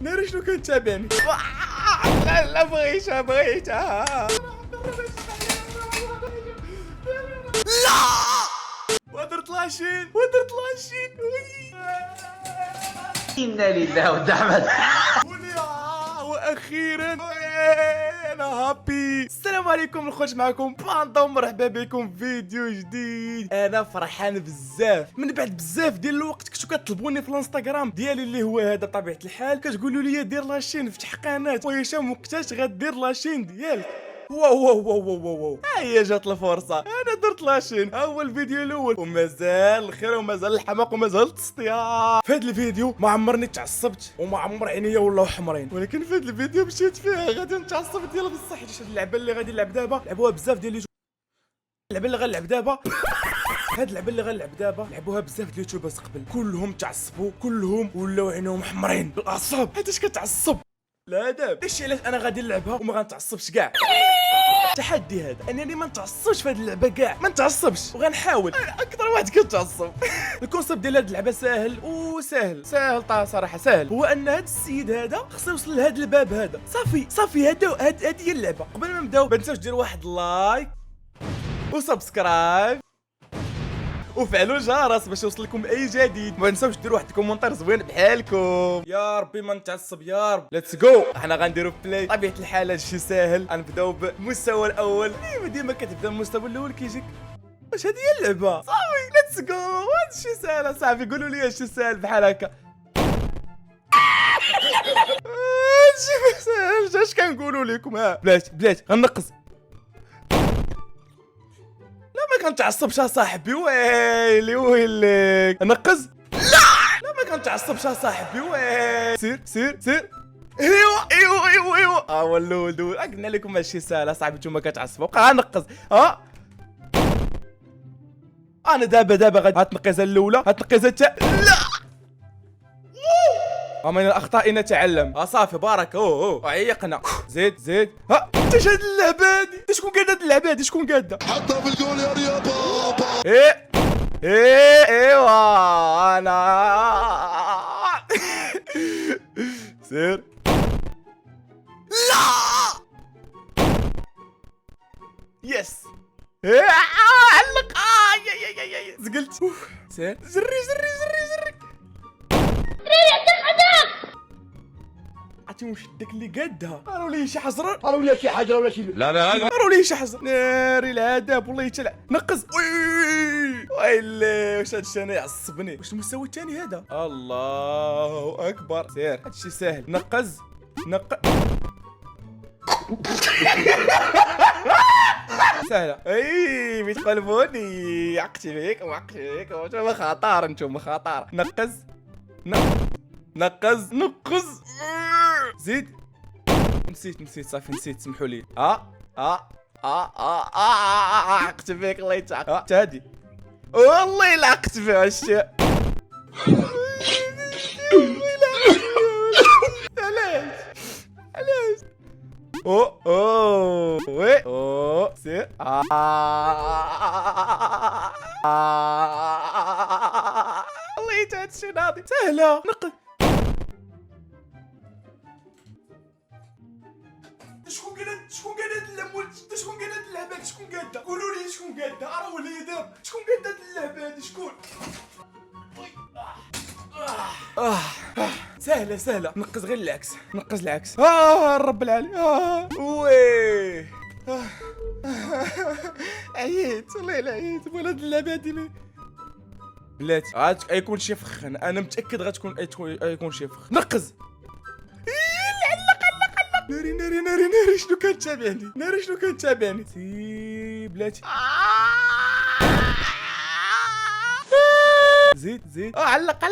ناري شنو كان تابعني. لا لا بغيتها لا ودرت لاشين إنا لله ودعمت. واخيرا انا هابي. السلام عليكم الخوت، معكم باندا ومرحبا بكم في فيديو جديد. انا فرحان بزاف من بعد بزاف ديال الوقت كنتو كتطلبوني في الانستغرام ديالي اللي هو هذا بطبيعه الحال، كتقولوا لي دير لاشين افتح قناه وهشام وقتاش غدير لاشين ديالك. واو ها هي جات الفرصه، انا درت لاشين. ها هو الفيديو الاول ومازال الخير ومازال الحماق ومازال التصطياف. في هذا الفيديو ما عمرني تعصبت وما عمر عينيا ولاو حمرين، ولكن في هذا الفيديو مشيت فيها غادي نتعصب ديال بصح. حيت هاد اللعبه اللي غادي نلعب دابا لعبوها بزاف ديال اللعبه اللي غنلعب دابا هاد اللعبه اللي غنلعب دابا لعبوها بزاف ديال اليوتيوبرز قبل، كلهم تعصبوا، كلهم ولاو عينيهم حمرين بالاعصاب. حيتاش كتعصب لا داب. داكشي علاش انا غادي نلعبها وما غنتعصبش كاع. التحدي هذا انني ما نتعصبش في هذه اللعبه كاع، ما نتعصبش وغنحاول. اكثر واحد كيتعصب. الكونسيبت ديال هذه اللعبه ساهل طه صراحه ساهل. هو ان هذا السيد هذا خصو يوصل لهذا الباب هذا. صافي هذه هي اللعبه. قبل ما نبداو ما تنساوش ديروا واحد لايك وسبسكرايب وفعلوا الجرس باش يوصل لكم اي جديد. ما تنساوش ديروا واحد الكومونتير زوين بحالكم. يا ربي ما نتعصب يا رب. ليتس جو. حنا غنديرو بلاي. طبيعه الحال هادشي ساهل. غنبداو بالمستوى الاول. ديما كتبدا المستوى الاول كيجيك واش هذه هي اللعبه. صافي ليتس جو. هادشي ساهل صافي. قولوا لي هادشي ساهل بحال هكا. هادشي ساهل. اش كنقولوا لكم؟ بلاتي غنقص. ما كنتعصبش صاحبي. ويليك نقز. لا ما كنتعصبش صاحبي. سير ايوا ولود. قلنا لكم ماشي ساهل صاحبي. نتوما كتعصبوا. بقى نقز. انا دابا غادي هتنقز الاولى هتنقز لا. ومن الاخطاء نتعلم. صافي بارك. عيقنا. زيد. انت هاد اللعبه هادي شكون قاد هاد اللعبه هادي؟ شكون قادها؟ حطها في الجول يا بابا. ايوا انا سير. لا يس. علق. يا زقلت. سير. زري عرفتي واش داك اللي قادها؟ قالوا لي شي حجر ولا شي لا قالوا لي شي حجر. ناري العذاب والله تلع. نقز. ويلي واش هادشي انا يعصبني. واش المستوى الثاني هذا؟ الله اكبر. سير هادشي ساهل. نقز. سهله. بتقلبوني. عقتي فيك انتوما خطار. نقز. زيد. نسيت صافي نسيت. سمحوا لي. عقت فيك الله يتعاق. حتى هادي والله الا عقت فيها الشيء. علاش سير. الله يتعاد شي ناضي. سهله. نقل. شكون قاد هاد اللعبه؟ شكون قاد هاد اللعبه؟ شكون قادها؟ قولوا لي شكون قادها. راه ولي دابا شكون قاد هاد اللعبه هادي؟ شكون؟ سهله. نقز غير العكس. رب العالمين. وي عييت والله الا عييت. هاد اللعبه هادي بلاتي غيكون شي فخ. انا متاكد غيكون شي فخ. نقز. ناري شنو كان تابعني. سي بلاتي. زيد. علق.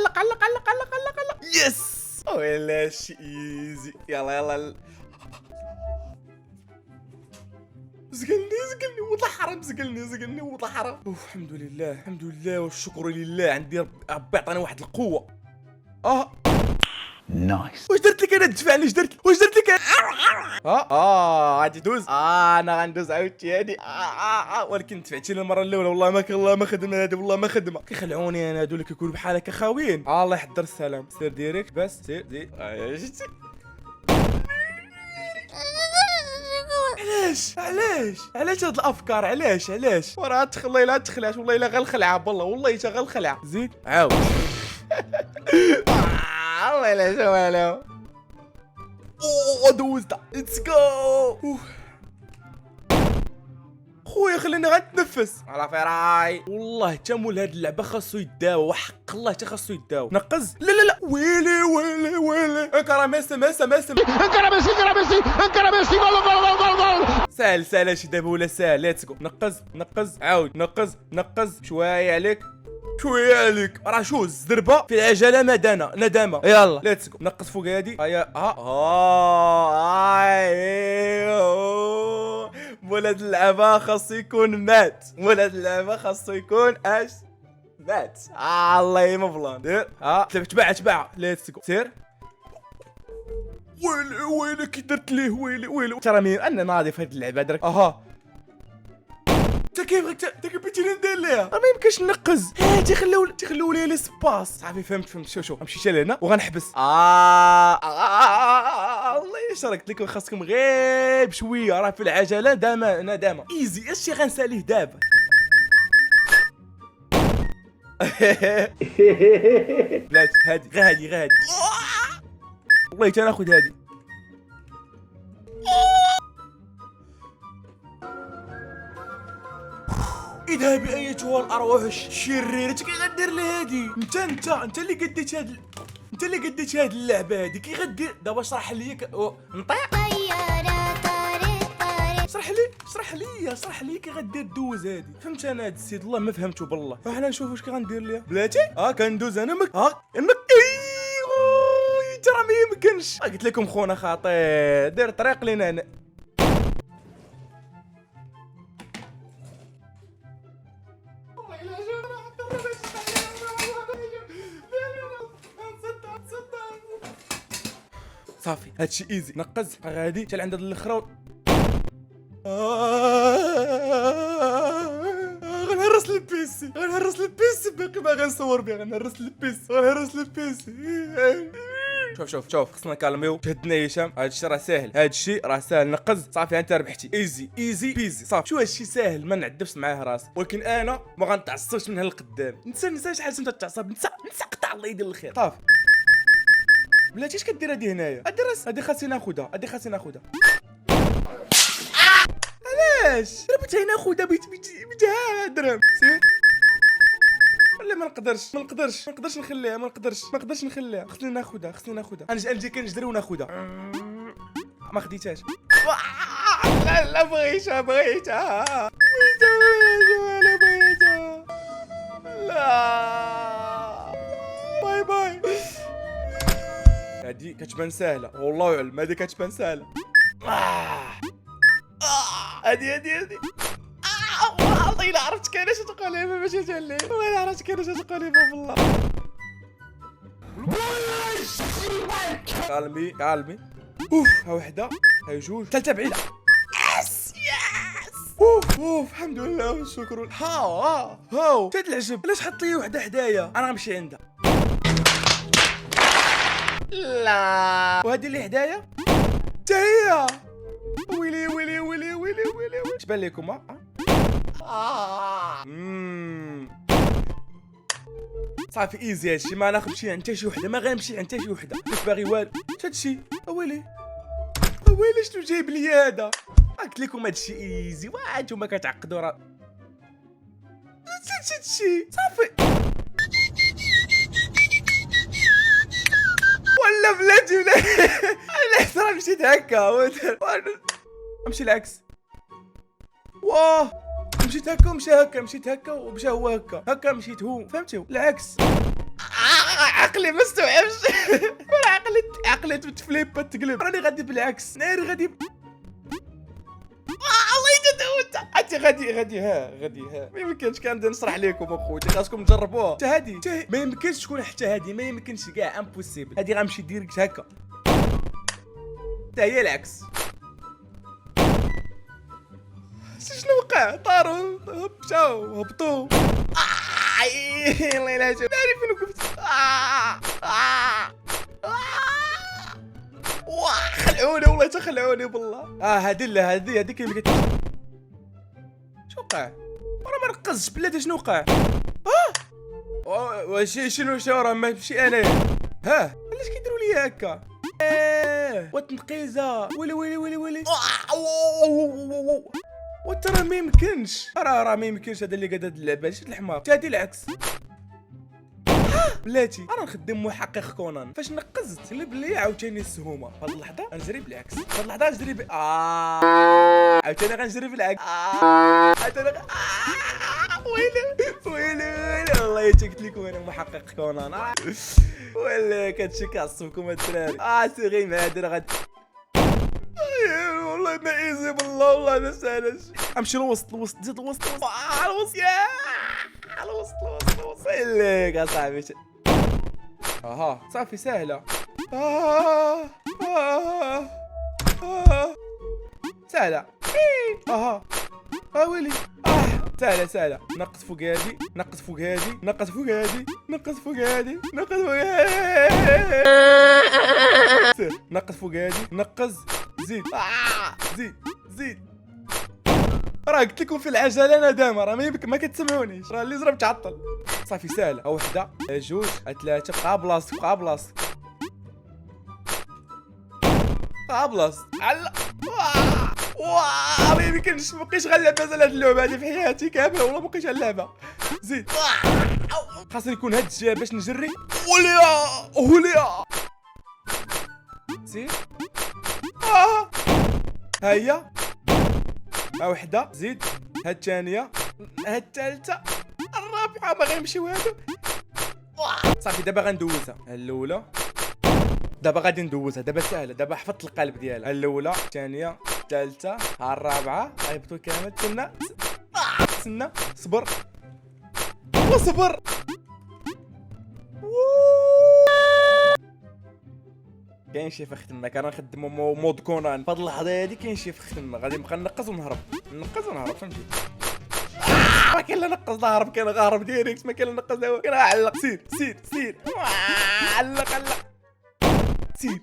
يس. ولا شي ايزي. يلا زقلني والله حرام. زقلني والله حرام. الحمد لله والشكر لله. عندي ربي عطاني واحد القوه. نايس. واش درت لك انا تدفعني؟ واش درت لك انا؟ غادي دوز. انا غندوز عاوتاني. ولكن دفعتي لي المره الاولى. والله ما خدمه هذه، والله ما خدمه. كيخلعوني انا هادو اللي كيكونوا بحال هكا خاويين. الله يحضر السلام. سير ديريكت بس سير شتي. علاش هاد الافكار؟ علاش وراه تخلي لا تخلعش. والله الا غير الخلعه بالله، والله حتى غير الخلعه. زيد عاود. والله الا شوالو. دوزتها. ليتس جو. خويا خليني غنتنفس على فراي. والله حتى مول هاد اللعبه خاصو يداوى، وحق الله حتى خاصو يداوى. نقز. لا ويلي انكر ميسي انكر ميسي جول. سهل هادشي دابا ولا سهل. ليتس جو. نقز عاود. نقز شويه عليك راه شو الزربه في العجله ندامه. يلا ليتس جو. نقص فوق هادي. هيا ولاد اللعبه خاصو يكون مات. مات. الله يما بلان. دير تبع ليتس جو. سير. ويلي كي درت ليه. ويلي ترى مين انا ناضي في هاد اللعبه درك. انت كيبغيتيني ندير ليها. ما يمكنش نقز. تيخليو لي سباس. صافي فهمت. شوف نمشي حتى لهنا وغنحبس. الله يشرك لكم. خاصكم غير بشويه. راه في العجله ندامه ايزي. اش غنساليه دابا؟ بلاتي هادي غير هادي. والله حتى ناخذ هادي. اذهبي ايتها الارواح الشريره. كي غدير لي هادي؟ انت اللي قديت هاد اللعبه هادي. كي غدير دابا؟ اشرح لي. نطيق. اشرح لي كي غدير دوز هادي. فهمت انا هاد السيد. والله ما فهمتو بالله. احنا نشوف واش كي غندير ليها بلاتي. كندوز انا ترى ما يمكنش. قلت لكم خونا خطير. دير طريق لينا انا. صافي هادشي ايزي. نقز غادي حتى لعند الاخر. غنهرس البيسي باقي ما غنصور بها. غنهرس البيسي. شوف خصنا نكالميو. جهدنا هشام. هادشي راه ساهل. نقز. صافي انت ربحتي. ايزي بيزي. صافي شو هادشي ساهل. ما نعدفش معاه راسي. ولكن انا ما غنتعصبش من هالقدام. نسى شحال انت تعصب. نسى قطع الله يدير الخير. صافي بلاتي. اش كدير هادي هنايا؟ هادي خاصني ناخذها. علاش ربتها ناخذها؟ بيتها درهم. سير. ولا ما نقدرش نخليها. خصني ناخذها. نجي كنجري وناخذها. ما خديتهاش. لا بغيتها. لا باي. هادي كتبان سهله. والله يعلم هادي كتبان سهله. هادي. والله الا عرفت كاين اش تقولي ماشي تالي. والله الا عرفت كاين اش تقولي بالله. كالمي. ها وحده. هاي جوج. ثالثه بعيده. يس. الحمد لله والشكر. هاو تاد العجب. علاش حط لي وحده حدايا؟ انا غنمشي عندها. لا وهادي اللي حدايا حتى هي. ويلي تبان لكم؟ صافي ايزي. هادشي ما ناخذ عند حتى شي وحده. ما غنمشي عند حتى شي وحده. مش باغي والو. هادشي ويلي شنو جايب لي هذا؟ قلت لكم هادشي ايزي. وانتوما كتعقدوا راه. هادشي صافي. ولا بلاتي انا مشيت هكا. امشي العكس. واه مشيت هكا مشيت هكا ومشى هو هكا مشيت هو. فهمتوا العكس. عقلي ما استوعبش. ولا عقلي تفليب تقلب. راني غادي بالعكس. ناري غادي. الله يجد. انت غادي ما يمكنش كنبدا نشرح لكم اخوتي، خاصكم تجربوها. حتى هادي ما يمكنش تكون، حتى هادي ما يمكنش كاع، امبوسيبل. هادي غنمشي ديريكت هكا، حتى هي العكس. شنو وقع؟ طاروا مشاو هبطوا. الله يلا شوف ناري فين وقفت. خلعوني والله، تخلعوني بالله. هادي لا هادي كيف قلت. شنو وقع؟ راه ما نقزش بلاتي. شنو وقع؟ واش شنو راه ماشي انا. علاش كيديروا لي هكا؟ وتنقيزه. ويلي وترى ما يمكنش، راه ما يمكنش. هذا اللي قاعد هاد اللعبه شد الحمار. هادي العكس بلاتي. انا نخدم محقق كونان، فاش نقزت اللي بلي عاوتاني السهومه. فهاد اللحظه غنجري بالعكس، فهاد اللحظه غنجري عاوتاني غنجري بالعكس. عاوتاني ويلي والله قلت لكم انا محقق كونان. ولا كتشي كعصبكم الدراري. سيري ما هادر غد والله ما ايزي بالله، والله ما سهلش. امشي لوسط زيد الوسط الوسط يا الوسط لك اصاحبي. صافي سهله. سهله. ويلي. سهله. نقص فوق هادي، نقص فوق هادي، نقص فوق هادي، نقص فوق هادي، نقص فوق هادي. نقص فوق هادي، نقص زيد. زيد. راه قلت لكم في العجله انا دائما، راه ما كتسمعونيش، راه اللي زرب تعطل. صافي سهله. وحده، جوج، ثلاثه. بقى بلاصتك. علا. ما يمكنش، مابقيتش غنلعب مازال هاد اللعبه هادي في حياتي كامله، والله مابقيتش غنلعبها. زيد. خاصني يكون هاد الجهه باش نجري. وليا زيد. ها هي. وحده. زيد. ها الثانيه، ها الثالثه، الرابعه. ما غيمشيو هادو. صافي دابا غندوزها. الاولى دابا غادي ندوزها. دابا سهله، دابا حفظت القلب ديالها. الاولى، الثانيه، الثالثه، ها الرابعه. غيبطوا كامل. تسنى صبر. كاين شي فخ تما. كان نخدمو مود كونان. فهاد اللحظه هادي كاين شي فخ تما. غادي نبقى نقز ونهرب فهمتي. ما كاين لا نقز لا هرب، كاين غارب ديريكت. ما كاين لا نقز لا كاين علق. سير. علق. سير.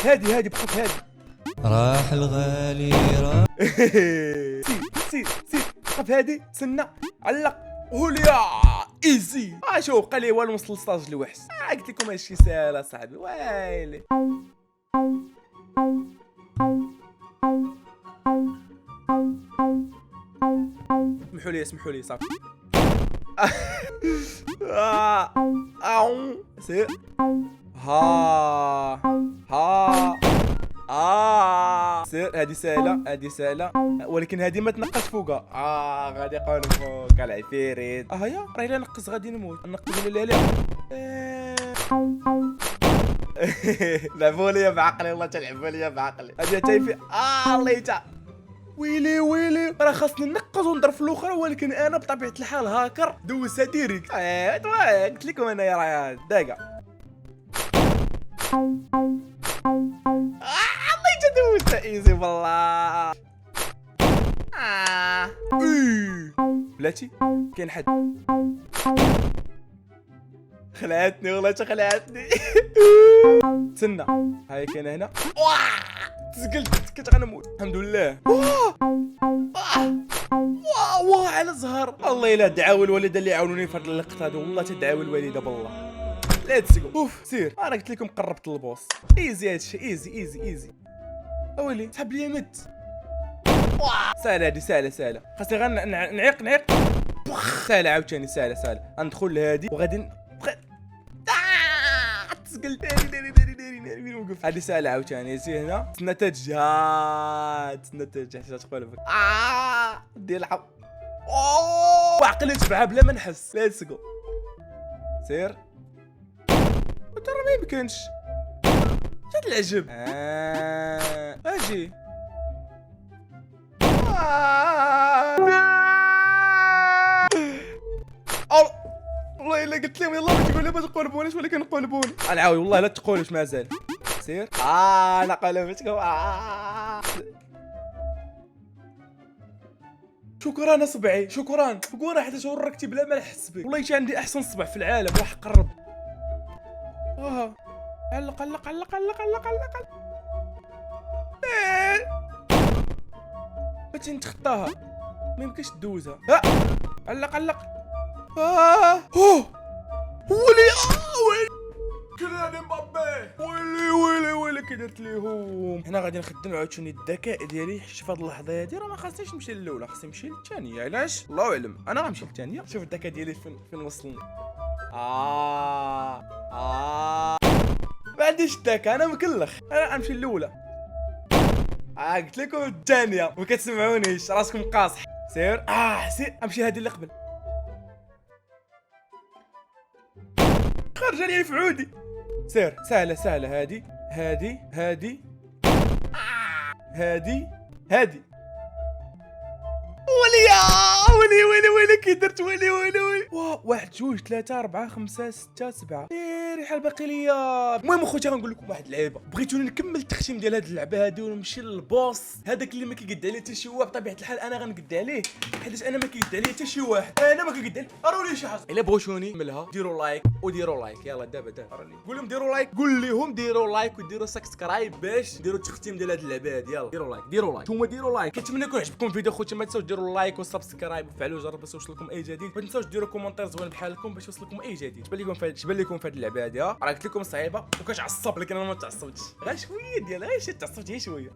هادي بقات هادي. راح الغالي راح. سير بقات هادي. سنة علق. هوليا ايزي. شوف بقى لي والو نوصل للسطاج الوحش. قلت لكم هادشي ساهل اصاحبي. ويلي. اسمحوا لي صافي. سير. سير. هادي سهله ولكن هادي ما تنقص فوقها. غادي يقعون فوق العفيريت. هيا راه الا نقص غادي نموت. نقص ولا لا. لعبوا لي بعقلي، والله تلعبوا لي بعقلي. هادي تايفي. الله يتا. ويلي راه خاصني نقص وندر في الاخرى، ولكن انا بطبيعه الحال هاكر دوزها ديريكت. قلت لكم انا راه داقه. الله يتدوزها ايزي بالله. بلاتي كاين حد. خلعتني والله خلعتني. تسنى. هاي كاين هنا. تسقلت كنت غنموت. الحمد لله. واه على الزهر. الله الا دعاوي الوالده اللي عاونوني في هاد اللقطه هادو، والله تدعاوي الوالده بالله. ليتس جو. سير. انا قلت لكم قربت للبوس. ايزي هادشي. ايزي. اويلي سحب لي مت. سهله هادي. سهله. خاصني غير نعيق. سهله عاوتاني. سهله. غندخل لهادي وغادي تسقل. داري وين وقف. هادي سهله عاوتاني. زي هنا. تسنى تجهاد حتى تقول بك. دير الحب. وعقلي تبعها بلا ما نحس. ليتس جو. سير. ترى ما يمكنش. شاد العجب. اجي. والله الا قلت لهم يلا ما تقولوا ما تقلبونيش ولكن قلبوني. نعاود والله لا تقولوش مازال. سير انا قلبتكم. شكرا اصبعي، شكرا حيت وركتي بلا ما نحس بك. والله عندي احسن صبع في العالم وحق الرب. علق علق علق علق علق علق. باش نتخطاها ما يمكنش تدوزها. علق علق. ولي ويلي كيليان مبابي. ويلي كي درت ليهم. هنا غادي نخدم عاوتاني الذكاء ديالي حيت في هاد اللحظه هادي راه ما خاصنيش نمشي للاولى، خاصني نمشي للثانيه. علاش؟ الله اعلم. انا غنمشي للثانيه. شوف الذكاء ديالي فين وصلني. ما عنديش الذكاء، انا مكلخ. انا غنمشي للاولى. قلت لكم الثانيه ما كتسمعونيش، راسكم قاصح. سير سير امشي هادي اللي قبل. خرج لي في عودي. سير سهله هادي ولي كي درت ولي 1 2 3 4 5 6 7 ريحه باقي ليا. المهم اخوتي غنقول لكم واحد اللعيبه، بغيتوني نكمل التختيم ديال هاد اللعبه هادي ونمشي للبوس هذاك اللي ما كيقد عليه حتى شي واحد. بطبيعه الحال انا غنقد عليه حيت انا ما كيقد عليه حتى شي واحد. انا ما كيقد عليه. راه لي شي حاجه. الا بغيتوني نكملها ديروا لايك وديروا لايك. يلا دابا قول لهم ديروا لايك. قول لهم ديروا لايك وديروا سبسكرايب باش نديروا التختيم ديال هاد اللعبه هادي. يلا ديروا لايك نتوما ديروا لايك. كنتمنى يكون عجبكم الفيديو خوتي. ما تنساوش ديروا لايك وسبسكرايب وفعلوا الجرس باش يوصلكم اي جديد. ما تنساوش ديروا كومونتير زوين بحالكم باش يوصلكم اي جديد. شبان لكم في هاد اللعبه هادي؟ راه قلت لكم صعيبه وكتعصب لكن انا ما تعصبتش. غير شويه ديال غير تعصبت غير شويه.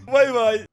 باي